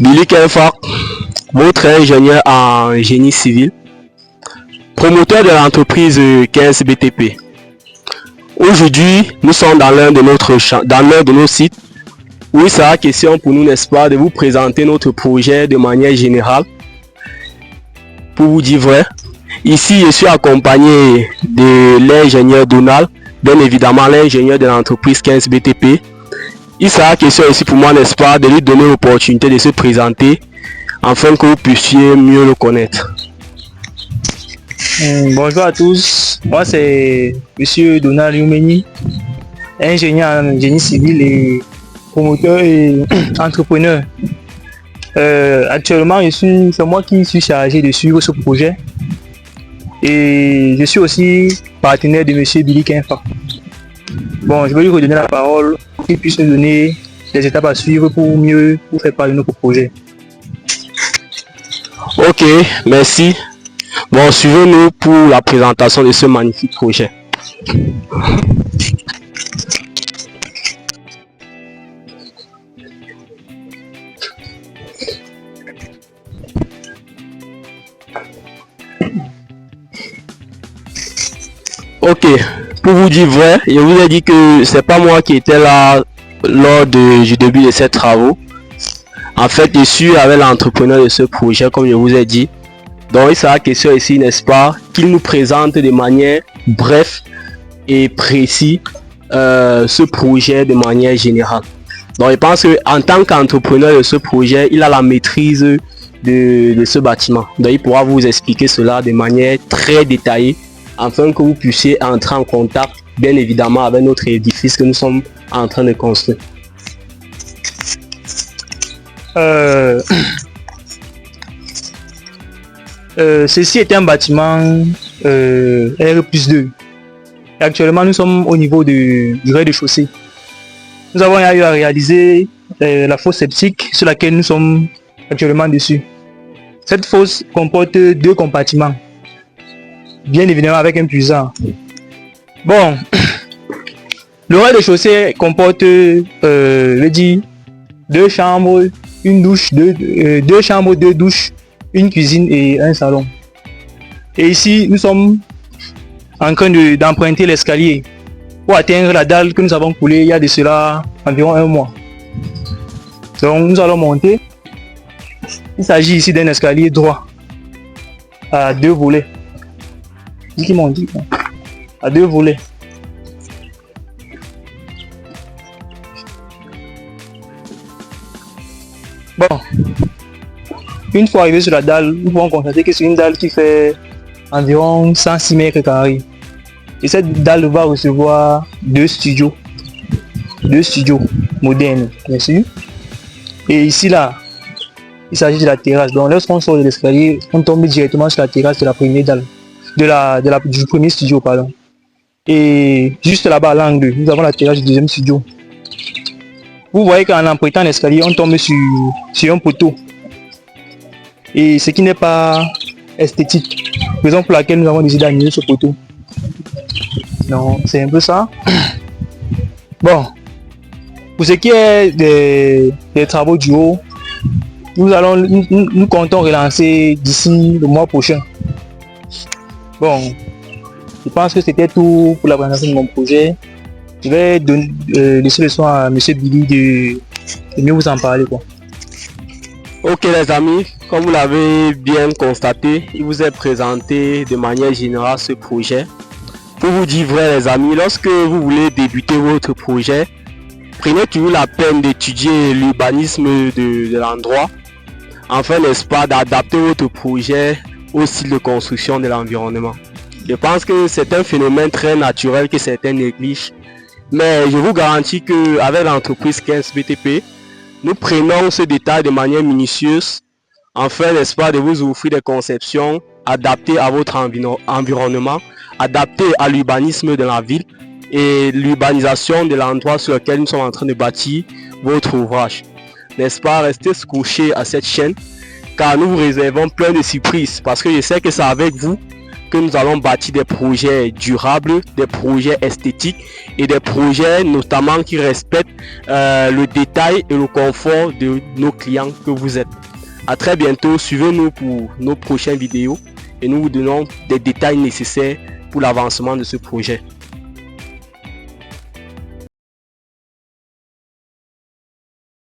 Billy Kenfak, votre ingénieur en génie civil, promoteur de l'entreprise 15 BTP. Aujourd'hui, nous sommes dans l'un de nos sites où il sera question pour nous, n'est-ce pas, de vous présenter notre projet de manière générale. Pour vous dire vrai, ici je suis accompagné de l'ingénieur Donald, bien évidemment l'ingénieur de l'entreprise 15 BTP. Il sera question ici pour moi, n'est-ce pas, de lui donner l'opportunité de se présenter afin que vous puissiez mieux le connaître. Bonjour à tous, moi c'est Monsieur Donald Youmeni, ingénieur en génie civil et promoteur et entrepreneur. Actuellement, c'est moi qui suis chargé de suivre ce projet et je suis aussi partenaire de Monsieur Billy Kenfak. Bon, je vais lui redonner la parole pour qu'il puisse nous donner les étapes à suivre pour faire parler de notre projet. Ok, merci. Bon, suivez-nous pour la présentation de ce magnifique projet. Ok, pour vous dire vrai, je vous ai dit que c'est pas moi qui étais là lors du début de ces travaux. En fait, je suis avec l'entrepreneur de ce projet, comme je vous ai dit. Donc, il sera question ici, n'est-ce pas, qu'il nous présente de manière brève et précise ce projet de manière générale. Donc, je pense qu'en tant qu'entrepreneur de ce projet, il a la maîtrise de ce bâtiment. Donc, il pourra vous expliquer cela de manière très détaillée afin que vous puissiez entrer en contact, bien évidemment, avec notre édifice que nous sommes en train de construire. Ceci est un bâtiment R+2. Et actuellement, nous sommes au niveau du rez-de-chaussée. Nous avons eu à réaliser la fosse septique sur laquelle nous sommes actuellement dessus. Cette fosse comporte 2 compartiments, bien évidemment avec un puisard. Bon, le rez-de-chaussée comporte, je dis, 2 chambres, une douche, 2 chambres, 2 douches, une cuisine et un salon. Et ici, nous sommes en train d'emprunter l'escalier pour atteindre la dalle que nous avons coulée il y a de cela environ 1 mois. Donc nous allons monter. Il s'agit ici d'un escalier droit à 2 volets. Qui m'ont dit à 2 volets. Bon, une fois arrivé sur la dalle, nous pouvons constater que c'est une dalle qui fait environ 106 mètres carrés. Et cette dalle va recevoir 2 studios modernes, bien sûr. Et ici là, il s'agit de la terrasse. Donc lorsqu'on sort de l'escalier, on tombe directement sur la terrasse de la première dalle, du premier studio, pardon. Et juste là-bas à l'angle, nous avons la terrasse du deuxième studio. Vous voyez qu'en empruntant l'escalier, on tombe sur un poteau. Et ce qui n'est pas esthétique. Raison pour laquelle nous avons décidé d'annuler ce poteau. Donc c'est un peu ça. Bon. Pour ce qui est des travaux du haut, nous comptons relancer d'ici le mois prochain. Bon. Je pense que c'était tout pour la présentation de mon projet. Je vais laisser le soin à M. Billy de mieux vous en parler, quoi. Ok les amis, comme vous l'avez bien constaté, il vous est présenté de manière générale ce projet. Pour vous dire vrai les amis, lorsque vous voulez débuter votre projet, prenez toujours la peine d'étudier l'urbanisme de l'endroit, afin n'est-ce pas d'adapter votre projet au style de construction de l'environnement. Je pense que c'est un phénomène très naturel que certains négligent, mais je vous garantis qu'avec l'entreprise 15 BTP, nous prenons ce détail de manière minutieuse, afin n'est-ce pas de vous offrir des conceptions adaptées à votre environnement, adaptées à l'urbanisme de la ville et l'urbanisation de l'endroit sur lequel nous sommes en train de bâtir votre ouvrage. N'est-ce pas, restez scotchés à cette chaîne car nous vous réservons plein de surprises parce que je sais que c'est avec vous que nous allons bâtir des projets durables, des projets esthétiques et des projets notamment qui respectent le détail et le confort de nos clients que vous êtes. À très bientôt, suivez-nous pour nos prochaines vidéos et nous vous donnons des détails nécessaires pour l'avancement de ce projet.